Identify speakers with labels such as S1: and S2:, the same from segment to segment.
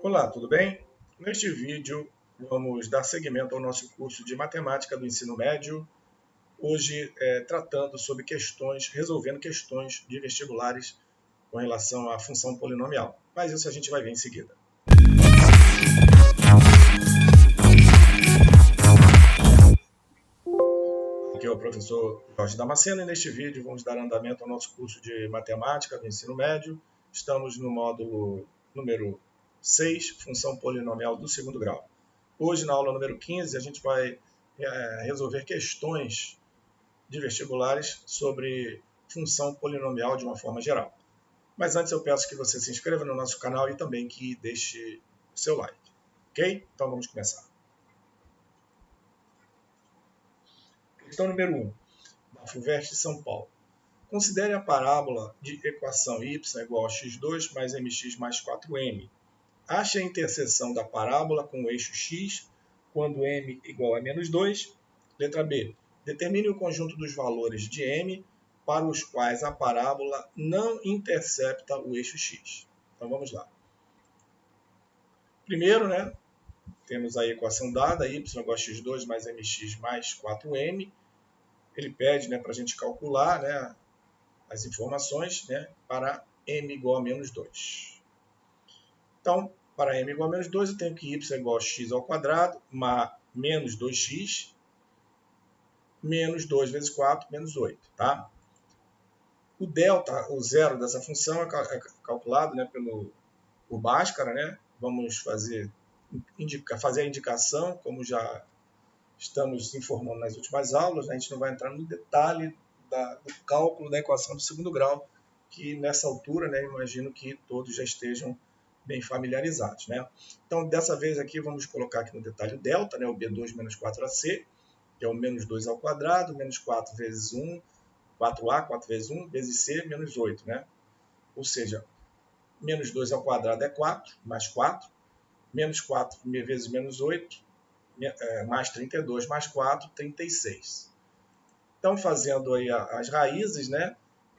S1: Olá, tudo bem? Neste vídeo vamos dar seguimento ao nosso curso de matemática do ensino médio, hoje tratando sobre resolvendo questões de vestibulares com relação à função polinomial. Mas isso a gente vai ver em seguida. Aqui é o professor Jorge Damasceno e neste vídeo vamos dar andamento ao nosso curso de matemática do ensino médio. Estamos no módulo número 6, função polinomial do segundo grau. Hoje, na aula número 15, a gente vai resolver questões de vestibulares sobre função polinomial de uma forma geral. Mas antes eu peço que você se inscreva no nosso canal e também que deixe o seu like. Ok? Então vamos começar. Questão número 1, da FUVEST São Paulo. Considere a parábola de equação y igual a x2 mais mx mais 4m. Ache a interseção da parábola com o eixo x quando m igual a menos 2. Letra B. Determine o conjunto dos valores de m para os quais a parábola não intercepta o eixo x. Então vamos lá. Primeiro, temos a equação dada, y igual a x2 mais mx mais 4m. Ele pede para a gente calcular as informações para m igual a menos 2. Então, para m igual a menos 2, eu tenho que y igual a x ao quadrado, menos 2x, menos 2 vezes 4, menos 8. Tá? O delta, o zero dessa função, é calculado por Bhaskara. Vamos fazer a indicação, como já estamos informando nas últimas aulas. A gente não vai entrar no detalhe do cálculo da equação do segundo grau, que nessa altura, imagino que todos já estejam bem familiarizados. Então, dessa vez aqui, vamos colocar aqui no detalhe o delta, o B2 menos 4AC, que é o menos 2 ao quadrado, menos 4 vezes 1, 4A, 4 vezes 1, vezes C, menos 8. Ou seja, menos 2 ao quadrado é 4, mais 4, menos 4 vezes menos 8, mais 32, mais 4, 36. Então, fazendo aí as raízes,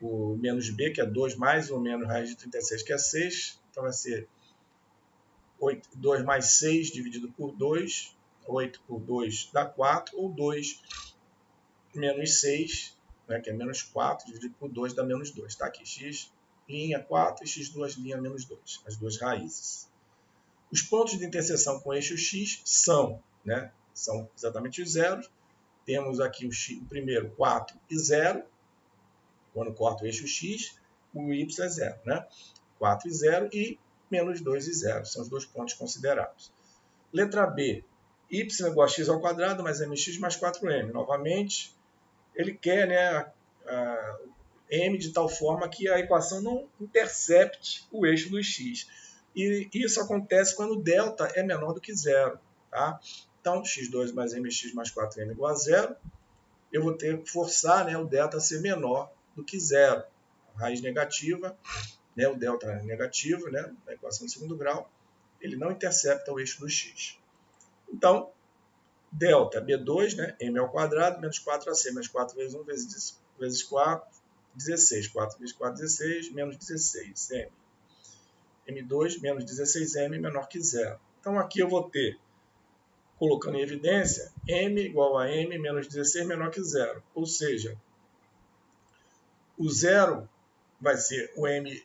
S1: o menos b, que é 2 mais ou menos raiz de 36, que é 6. Então, vai ser 2 mais 6 dividido por 2. 8 por 2 dá 4. Ou 2 menos 6, que é menos 4, dividido por 2 dá menos 2. Tá aqui, x' 4 e x2' menos 2. As duas raízes. Os pontos de interseção com o eixo x são exatamente os zeros. Temos aqui o primeiro 4 e 0. Quando corta o eixo x, o y é 0. 4 e 0 e menos 2 e 0. São os dois pontos considerados. Letra B. Y igual a x ao quadrado mais mx mais 4m. Novamente, ele quer m de tal forma que a equação não intercepte o eixo do x. E isso acontece quando o delta é menor do que 0. Tá? Então, x2 mais mx mais 4m igual a 0. Eu vou ter que forçar o delta a ser menor do que 0. A raiz negativa, o delta é negativo, na equação de segundo grau, ele não intercepta o eixo do x. Então, delta é B2, m ao quadrado, menos 4ac, menos 4 vezes 1 vezes 4, 16. 4 vezes 4, 16, menos 16, m. M2 menos 16m menor que 0. Então, aqui eu vou ter, colocando em evidência, m igual a m menos 16 menor que 0. Ou seja, o 0 vai ser o m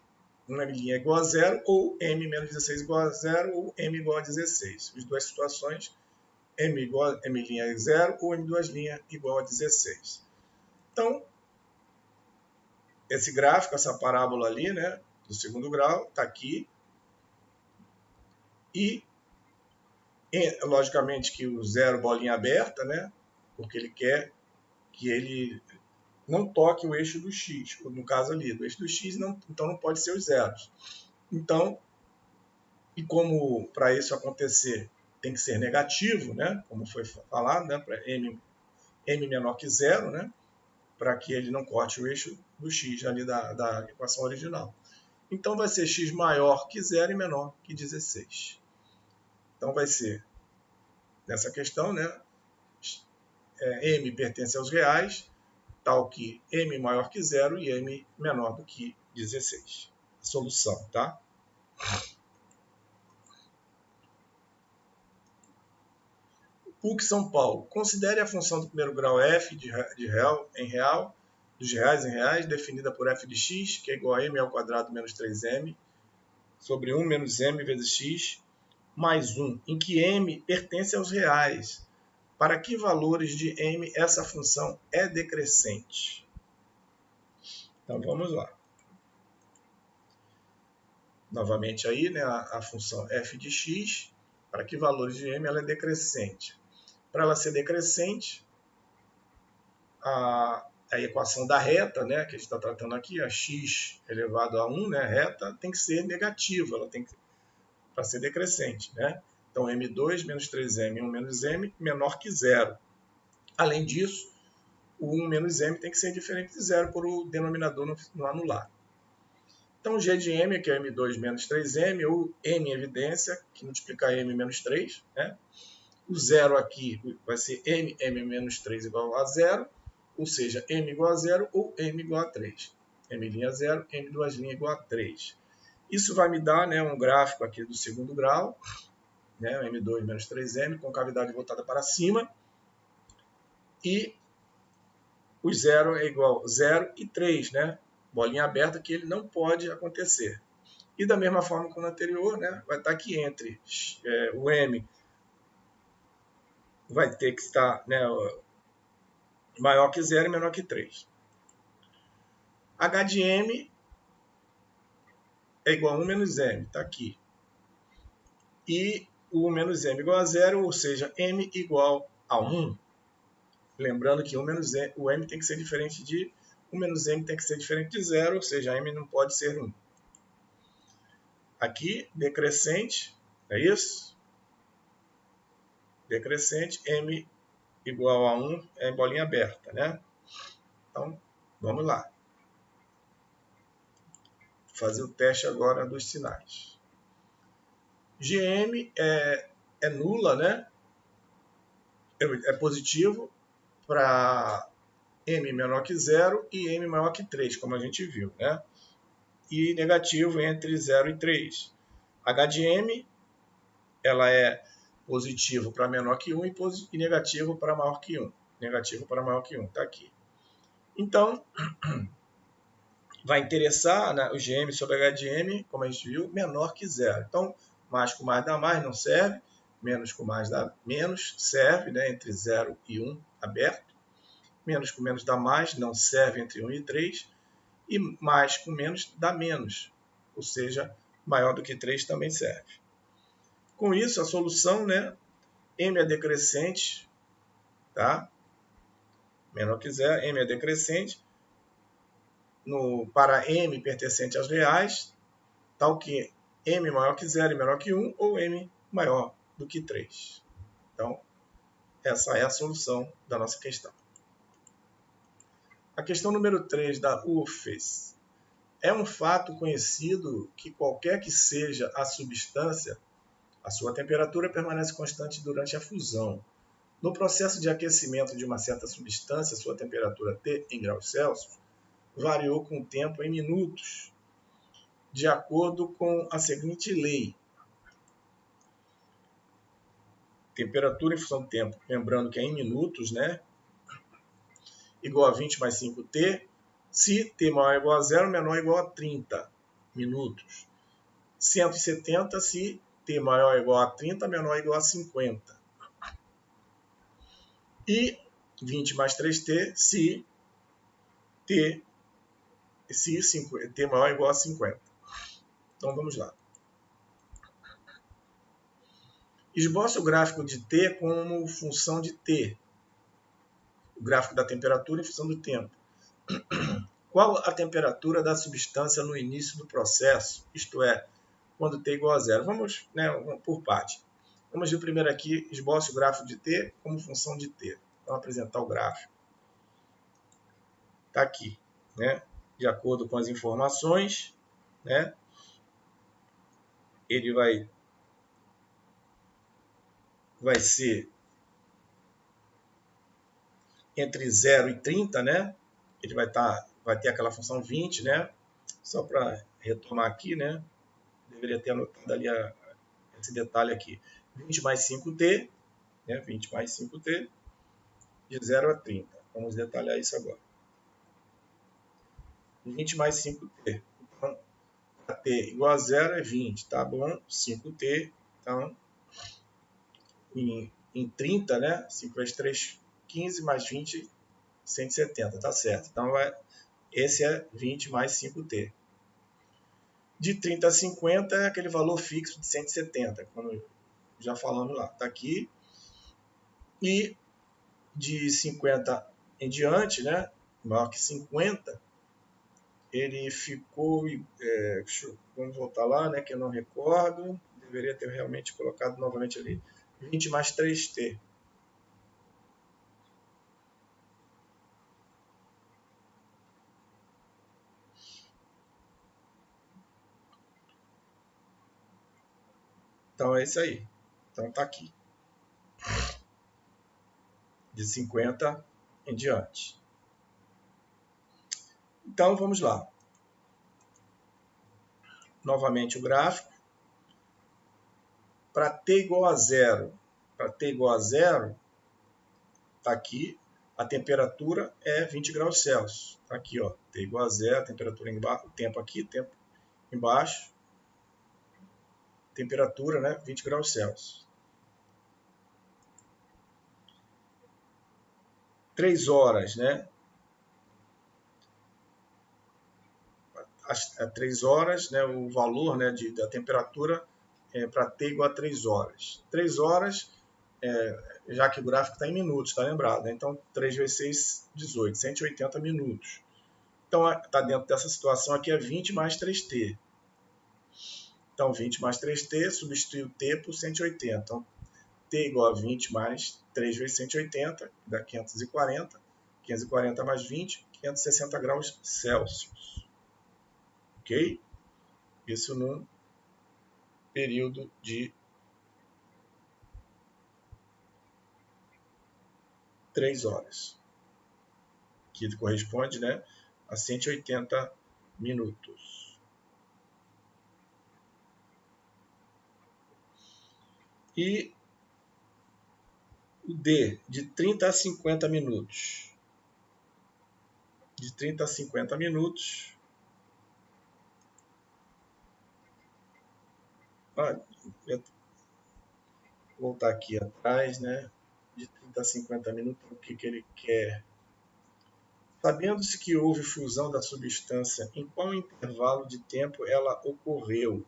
S1: igual a 0, ou m menos 16 igual a 0, ou m igual a 16. As duas situações, m' é 0 ou m2' igual a 16. Então, esse gráfico, essa parábola ali, do segundo grau, está aqui. E, logicamente, que o 0 bolinha aberta, porque ele quer que ele não toque o eixo do x, no caso ali, do eixo do x, então não pode ser os zeros. Então, e como para isso acontecer tem que ser negativo, como foi falado, para m menor que 0, para que ele não corte o eixo do x ali da equação original. Então, vai ser x maior que 0 e menor que 16. Então, vai ser, nessa questão, m pertence aos reais, tal que m maior que 0 e m menor do que 16. Solução, tá? PUC São Paulo. Considere a função do primeiro grau f de real em real, dos reais em reais, definida por f de x, que é igual a m ao quadrado menos 3m, sobre 1 menos m vezes x, mais 1, em que m pertence aos reais. Para que valores de m essa função é decrescente? Então, vamos lá. Novamente aí, né, a função f de x, para que valores de m ela é decrescente. Para ela ser decrescente, a equação da reta, né, que a gente está tratando aqui, a x elevado a 1, né, reta, tem que ser negativa, ela tem que, para ser decrescente. Né? Então, m2 menos 3m, 1 menos m, menor que zero. Além disso, o 1 menos m tem que ser diferente de zero por o denominador não anular. Então, g de m, que é m2 menos 3m, ou m em evidência, que multiplica m menos 3. Né? O zero aqui vai ser m menos 3 igual a zero, ou seja, m igual a zero ou m igual a 3. m' 0, m duas linhas igual a 3. Isso vai me dar, né, um gráfico aqui do segundo grau, né, m2 menos 3m, com cavidade voltada para cima, e o zero é igual a 0 e 3, né? Bolinha aberta, que ele não pode acontecer. E da mesma forma como no anterior, né, vai estar aqui entre o m vai ter que estar, né, maior que 0 e menor que 3. H de m é igual a 1 menos m, está aqui. E o menos m igual a 0, ou seja, m igual a 1. Lembrando que 1 menos m, o m tem que ser diferente de 1 menos m tem que ser diferente de 0, ou seja, m não pode ser 1. Aqui, decrescente, é isso? Decrescente, m igual a 1 é bolinha aberta, né? Então, vamos lá. Vou fazer o teste agora dos sinais. Gm é nula, né? É positivo para m menor que 0 e m maior que 3, como a gente viu, né? E negativo entre 0 e 3. H de m ela é positivo para menor que 1 e negativo para maior que 1. Negativo para maior que 1, está aqui. Então, vai interessar, né, o GM sobre H de m, como a gente viu, menor que 0. Então, mais com mais dá mais, não serve. Menos com mais dá menos, serve, né, entre 0 e 1, aberto. Menos com menos dá mais, não serve entre 1 e 3. E mais com menos dá menos, ou seja, maior do que 3 também serve. Com isso, a solução, né, m é decrescente, tá? Menor que 0, m é decrescente, para m pertencente aos reais, tal que m maior que 0 e menor que 1, ou m maior do que 3. Então, essa é a solução da nossa questão. A questão número 3 da UFES. É um fato conhecido que qualquer que seja a substância, a sua temperatura permanece constante durante a fusão. No processo de aquecimento de uma certa substância, sua temperatura T em graus Celsius variou com o tempo em minutos, de acordo com a seguinte lei. Temperatura em função do tempo, lembrando que é em minutos, né? Igual a 20 mais 5T, se T maior ou igual a 0, menor ou igual a 30 minutos. 170 se T maior ou igual a 30, menor ou igual a 50. E 20 mais 3T se T maior ou igual a 50. Então vamos lá. Esboce o gráfico de T como função de T. O gráfico da temperatura em função do tempo. Qual a temperatura da substância no início do processo? Isto é, quando T igual a 0. Vamos, né, por parte. Vamos ver primeiro aqui, esboce o gráfico de T como função de T. Vamos apresentar o gráfico. Está aqui, né? De acordo com as informações, né? Ele vai ser entre 0 e 30, né? Ele vai ter aquela função 20, né? Só para retomar aqui, né? Deveria ter anotado ali esse detalhe aqui. 20 mais 5T, né? 20 mais 5t, de 0 a 30. Vamos detalhar isso agora. 20 mais 5t. Então, para t igual a 0 é 20, tá bom? 5t, então, em 30, né? 5 vezes 3, 15, mais 20, 170, tá certo. Então, esse é 20 mais 5t. De 30 a 50 é aquele valor fixo de 170, como já falamos lá. Está aqui. E de 50 em diante, né, maior que 50, ele ficou... vamos voltar lá, né, que eu não recordo. Deveria ter realmente colocado novamente ali. 20 mais 3t. Então é isso aí. Então está aqui. De 50 em diante. Então vamos lá. Novamente o gráfico. Para t igual a zero, está aqui, a temperatura é 20 graus Celsius. Está aqui, ó, t igual a zero, a temperatura embaixo, o tempo aqui, tempo embaixo, temperatura, né, 20 graus Celsius. 3 horas, né? Às 3 horas, né, o valor, né, da temperatura para t igual a 3 horas. 3 horas, já que o gráfico está em minutos, está lembrado? Né? Então, 3 vezes 6, 18, 180 minutos. Então, está dentro dessa situação aqui, é 20 mais 3t. Então, 20 mais 3t, substitui o t por 180. Então, t igual a 20 mais 3 vezes 180, dá 540. 540 mais 20, 560 graus Celsius. Ok? Isso num período de 3 horas, que corresponde, né, a 180 minutos. E o D, de 30 a 50 minutos. De 30 a 50 minutos. Vou voltar aqui atrás, né? De 30 a 50 minutos, o que ele quer. Sabendo-se que houve fusão da substância, em qual intervalo de tempo ela ocorreu?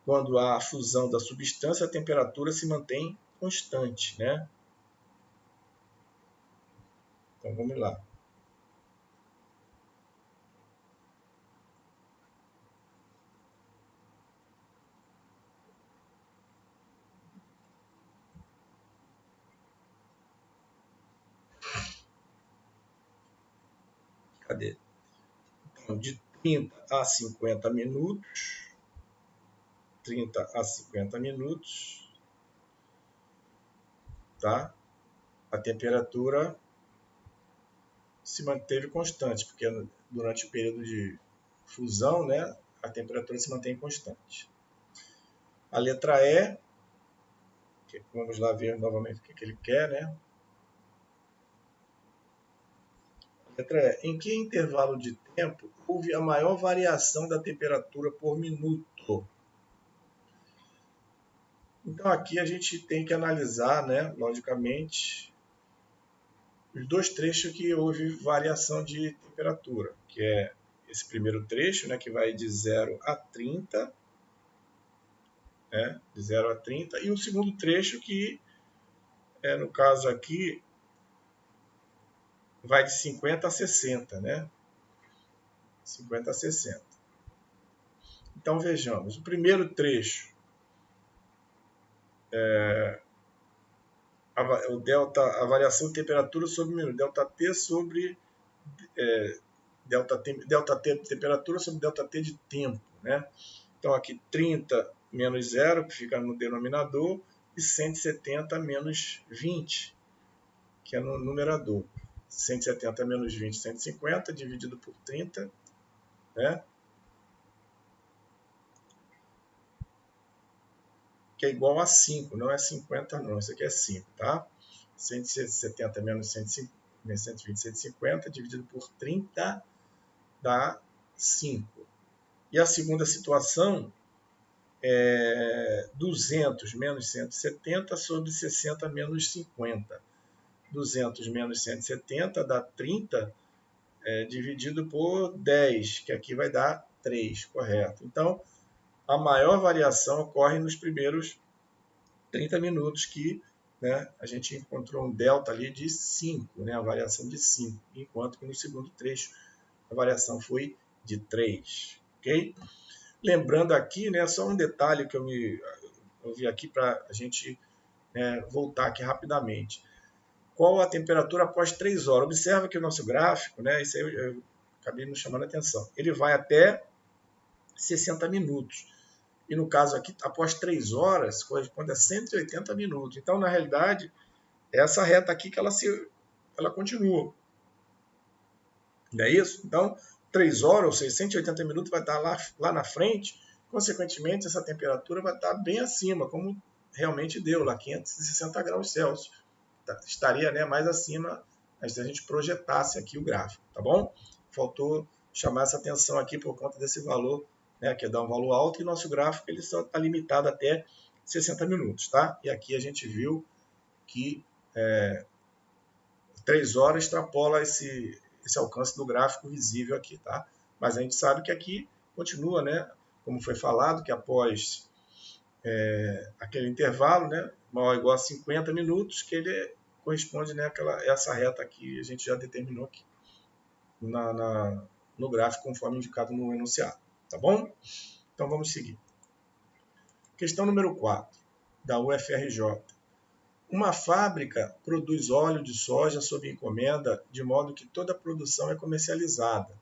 S1: Quando há a fusão da substância, a temperatura se mantém constante, né? Então vamos lá. Cadê? Então, de 30 a 50 minutos. 30 a 50 minutos. Tá? A temperatura se manteve constante, porque durante o período de fusão, né, a temperatura se mantém constante. A letra E, vamos lá ver novamente o que ele quer, né? A letra E, em que intervalo de tempo houve a maior variação da temperatura por minuto? Então aqui a gente tem que analisar, né, logicamente, os dois trechos que houve variação de temperatura, que é esse primeiro trecho, né, que vai de 0 a 30, né, de 0 a 30, e o segundo trecho que, no caso aqui, vai de 50 a 60, né? 50 a 60. Então vejamos, o primeiro trecho, a variação de temperatura sobre minuto, ΔT sobre ΔT de temperatura sobre ΔT de tempo, né? Então aqui 30 menos 0, que fica no denominador, e 170 menos 20, que é no numerador. 170 menos 20, 150, dividido por 30, né? que é igual a 5, não é 50 não, isso aqui é 5, tá? 170 menos 120, 150, dividido por 30, dá 5. E a segunda situação é 200 menos 170 sobre 60 menos 50. 200 menos 170 dá 30, dividido por 10, que aqui vai dar 3, correto. Então, a maior variação ocorre nos primeiros 30 minutos, que, né, a gente encontrou um delta ali de 5, né, a variação de 5, enquanto que no segundo trecho a variação foi de 3. Ok? Lembrando aqui, né, só um detalhe que eu vi aqui para a gente voltar aqui rapidamente. Qual a temperatura após 3 horas? Observa que o nosso gráfico, né, isso aí eu acabei me chamando a atenção, ele vai até 60 minutos. E no caso aqui, após 3 horas, corresponde a 180 minutos. Então, na realidade, é essa reta aqui que ela continua. Não é isso? Então, 3 horas, ou seja, 180 minutos vai estar lá na frente. Consequentemente, essa temperatura vai estar bem acima, como realmente deu, lá 560 graus Celsius. Estaria, né, mais acima se a gente projetasse aqui o gráfico, tá bom? Faltou chamar essa atenção aqui por conta desse valor, né, que dá um valor alto, e nosso gráfico ele só está limitado até 60 minutos, tá? E aqui a gente viu que 3 horas extrapola esse alcance do gráfico visível aqui, tá? Mas a gente sabe que aqui continua, né, como foi falado, que após aquele intervalo, né, maior ou igual a 50 minutos, que ele corresponde, né, essa reta aqui, a gente já determinou aqui no gráfico, conforme indicado no enunciado. Tá bom? Então vamos seguir. Questão número 4, da UFRJ. Uma fábrica produz óleo de soja sob encomenda, de modo que toda a produção é comercializada.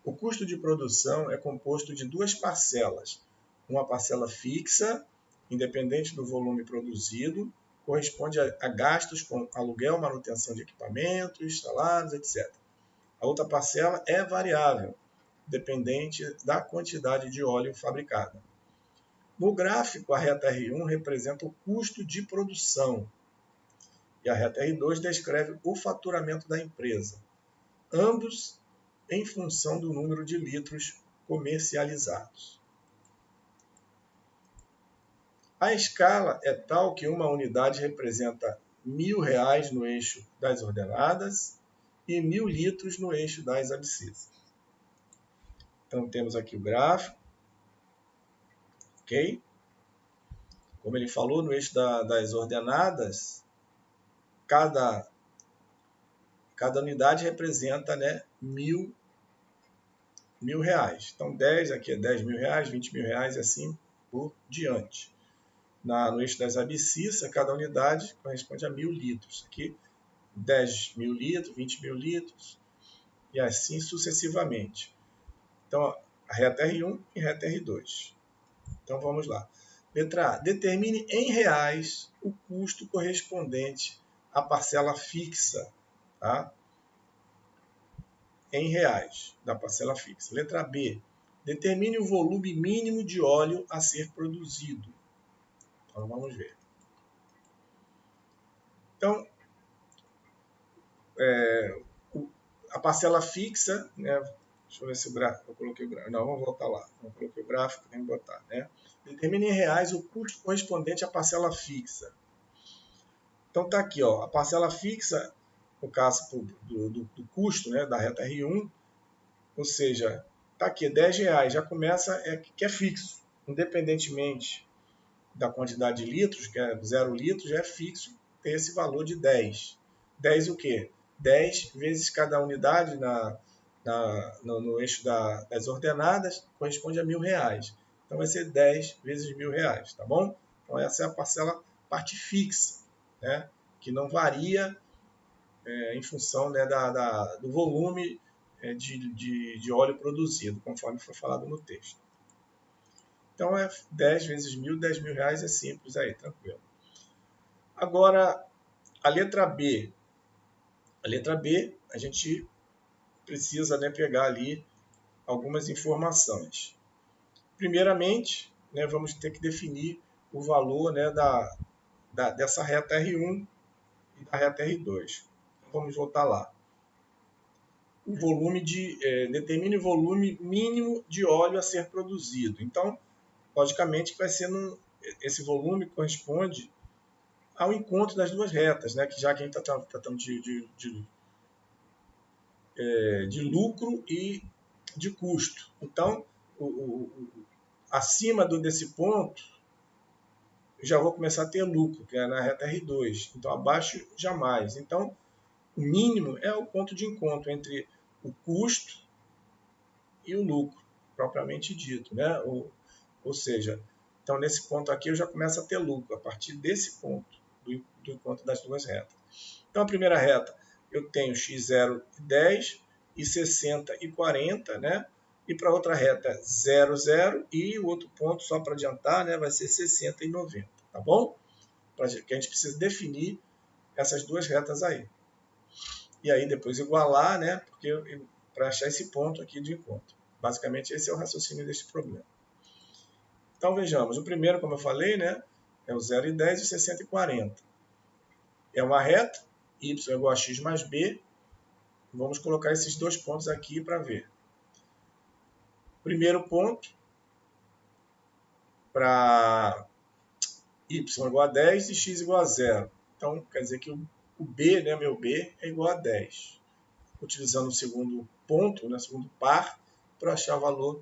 S1: O custo de produção é composto de duas parcelas. Uma parcela fixa, independente do volume produzido, corresponde a gastos com aluguel, manutenção de equipamentos, salários, etc. A outra parcela é variável, dependente da quantidade de óleo fabricada. No gráfico, a reta R1 representa o custo de produção e a reta R2 descreve o faturamento da empresa, ambos em função do número de litros comercializados. A escala é tal que uma unidade representa R$ 1.000 no eixo das ordenadas e 1.000 litros no eixo das abscissas. Então temos aqui o gráfico, ok? Como ele falou, no eixo das ordenadas, cada unidade representa, né, R$ 1.000. Então 10 aqui é R$ 10.000, R$ 20.000 e assim por diante. No eixo das abscissas, cada unidade corresponde a 1.000 litros. Aqui 10.000 litros, 20.000 litros e assim sucessivamente. Então a reta R1 e reta R2. Então vamos lá. Letra A. Determine em reais o custo correspondente à parcela fixa, tá? Em reais da parcela fixa. Letra B. Determine o volume mínimo de óleo a ser produzido. Então vamos ver. Então, a parcela fixa, né? Deixa eu ver se o gráfico, eu coloquei o gráfico. Não, vamos voltar lá. Eu coloquei o gráfico, tem que botar, né? Determine em reais o custo correspondente à parcela fixa. Então tá aqui, ó, a parcela fixa, no caso do custo, né, da reta R1, ou seja, tá aqui, R$10, já começa que é fixo, independentemente da quantidade de litros, que é 0 litros, já é fixo ter esse valor de 10. 10 o quê? 10 vezes cada unidade no eixo das ordenadas corresponde a R$1.000. Então vai ser 10 vezes R$1.000, tá bom? Então essa é a parcela parte fixa, né? Que não varia em função, né, do volume de óleo produzido, conforme foi falado no texto. Então é 10 vezes 1.000, R$10.000 é simples aí, tranquilo. Agora, a letra B. A letra B, a gente precisa, né, pegar ali algumas informações. Primeiramente, né, vamos ter que definir o valor, né, dessa reta R1 e da reta R2. Então, vamos voltar lá. O volume determine o volume mínimo de óleo a ser produzido. Então, logicamente, vai ser esse volume corresponde ao encontro das duas retas, né? Que já que a gente está tratando de lucro e de custo. Então, acima desse ponto, já vou começar a ter lucro, que é na reta R2. Então, abaixo, jamais. Então, o mínimo é o ponto de encontro entre o custo e o lucro, propriamente dito, né? Ou seja, então nesse ponto aqui eu já começo a ter lucro, a partir desse ponto, do encontro das duas retas. Então a primeira reta eu tenho x0 e 10 e 60 e 40, né? E para outra reta 0, 0 e o outro ponto, só para adiantar, né, vai ser 60 e 90, tá bom? Que a gente precisa definir essas duas retas aí. E aí depois igualar, né, para achar esse ponto aqui de encontro. Basicamente esse é o raciocínio deste problema. Então vejamos, o primeiro, como eu falei, né, é o 0 e 10 e 60 e 40. É uma reta, y é igual a x mais b. Vamos colocar esses dois pontos aqui para ver. Primeiro ponto, para y igual a 10 e x igual a 0. Então, quer dizer que o b, né, meu b, é igual a 10. Utilizando o segundo ponto, né, segundo par, para achar o valor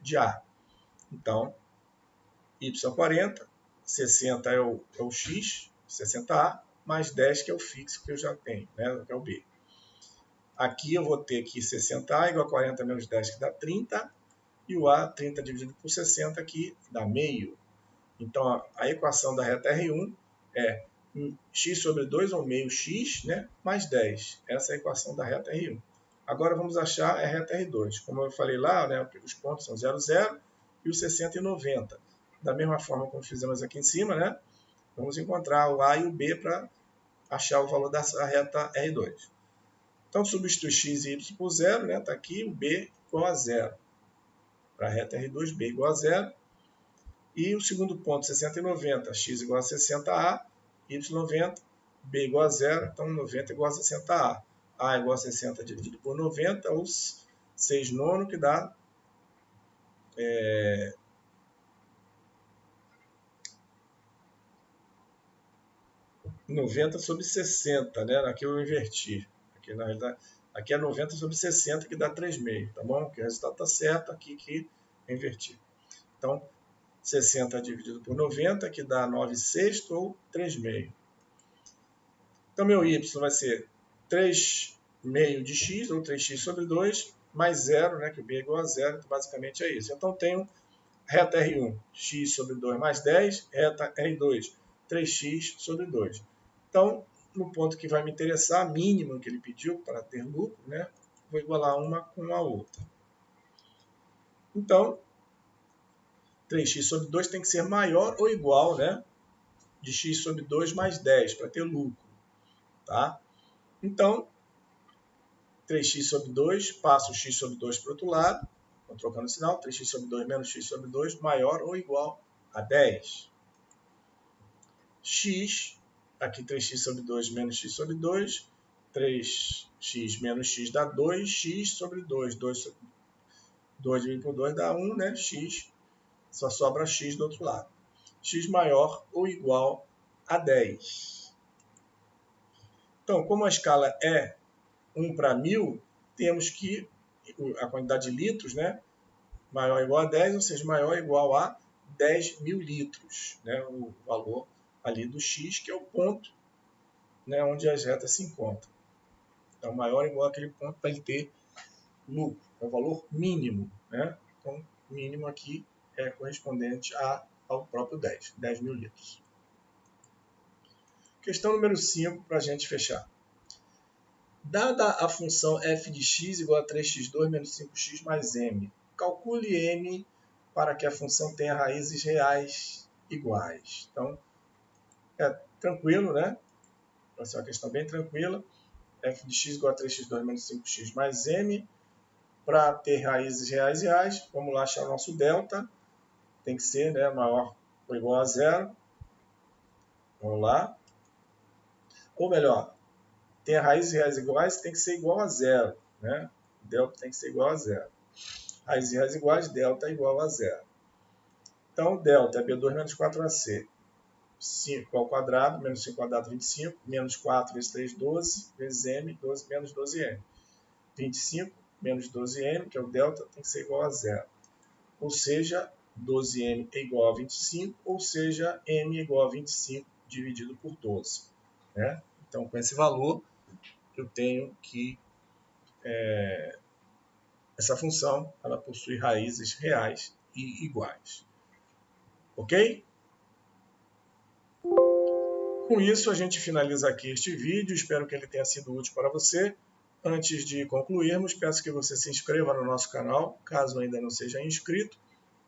S1: de A. Então, y é 40, 60 é o x, 60A, mais 10 que é o fixo que eu já tenho, né, que é o B. Aqui eu vou ter aqui 60A igual a 40 menos 10, que dá 30, e o A, 30 dividido por 60, aqui dá meio. Então, a equação da reta R1 é x sobre 2 ou meio x, né, mais 10. Essa é a equação da reta R1. Agora vamos achar a reta R2. Como eu falei lá, né, os pontos são 0, 0 e os 60 e 90. Da mesma forma como fizemos aqui em cima, né, vamos encontrar o A e o B para achar o valor dessa reta R2. Então, substitui x e y por 0, né, está aqui o B igual a 0. Para a reta R2, B igual a 0. E o segundo ponto, 60 e 90, x igual a 60A, y 90, b igual a 0, então 90 igual a 60A. A igual a 60 dividido por 90, ou 6 nono, que dá 90 sobre 60, né? Aqui eu inverti. Aqui, na realidade, aqui é 90 sobre 60, que dá 3,5, tá bom? Que o resultado está certo, aqui que eu inverti. Então, 60 dividido por 90, que dá 9 sexto ou 3,5. Então, meu y vai ser 3,5 de x, ou 3x sobre 2, mais 0, né, que o b é igual a 0, então basicamente é isso. Então, tenho reta R1, x sobre 2 mais 10, reta R2, 3x sobre 2. Então, no ponto que vai me interessar, mínimo que ele pediu para ter lucro, né, vou igualar uma com a outra. Então, 3x sobre 2 tem que ser maior ou igual, né, de x sobre 2 mais 10, para ter lucro. Tá? Então, 3x sobre 2, passo o x sobre 2 para o outro lado, estou trocando o sinal, 3x sobre 2 menos x sobre 2, maior ou igual a 10. X, aqui 3x sobre 2 menos x sobre 2, 3x menos x dá 2, x sobre 2, 2 dividido por 2 dá 1, né? X, só sobra x do outro lado. X maior ou igual a 10. Então, como a escala é 1 para 1000, temos que a quantidade de litros, né, maior ou igual a 10, ou seja, maior ou igual a 10.000 litros, né, o valor ali do x, que é o ponto, né, onde as retas se encontram. Então, maior ou igual àquele ponto para ele ter lucro, é o valor mínimo. Né? Então, mínimo aqui é correspondente ao próprio 10.000 litros. Questão número 5, para a gente fechar. Dada a função f de x igual a 3x2 menos 5x mais m, calcule m para que a função tenha raízes reais iguais. Então, é tranquilo, né? Vai ser uma questão bem tranquila. F de x igual a 3x2 menos 5x mais m. Para ter raízes reais iguais, vamos lá achar o nosso delta. Tem que ser, né, maior ou igual a zero. Vamos lá. Ou melhor, tem a raiz e raiz iguais, tem que ser igual a zero, né? Delta tem que ser igual a zero. Raiz e raiz iguais, delta é igual a zero. Então, delta é B2 menos 4AC. 5 ao quadrado, menos 5 ao quadrado, 25, menos 4 vezes 3, 12, vezes M, 12 menos 12M. 25 menos 12M, que é o delta, tem que ser igual a zero. Ou seja, 12M é igual a 25, ou seja, M é igual a 25 dividido por 12. Né? Então, com esse valor, eu tenho que essa função ela possui raízes reais e iguais. Ok? Com isso, a gente finaliza aqui este vídeo. Espero que ele tenha sido útil para você. Antes de concluirmos, peço que você se inscreva no nosso canal, caso ainda não seja inscrito,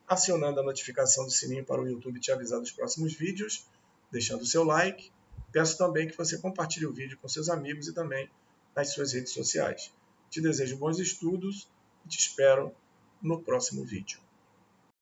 S1: acionando a notificação do sininho para o YouTube te avisar dos próximos vídeos, deixando o seu like. Peço também que você compartilhe o vídeo com seus amigos e também nas suas redes sociais. Te desejo bons estudos e te espero no próximo vídeo.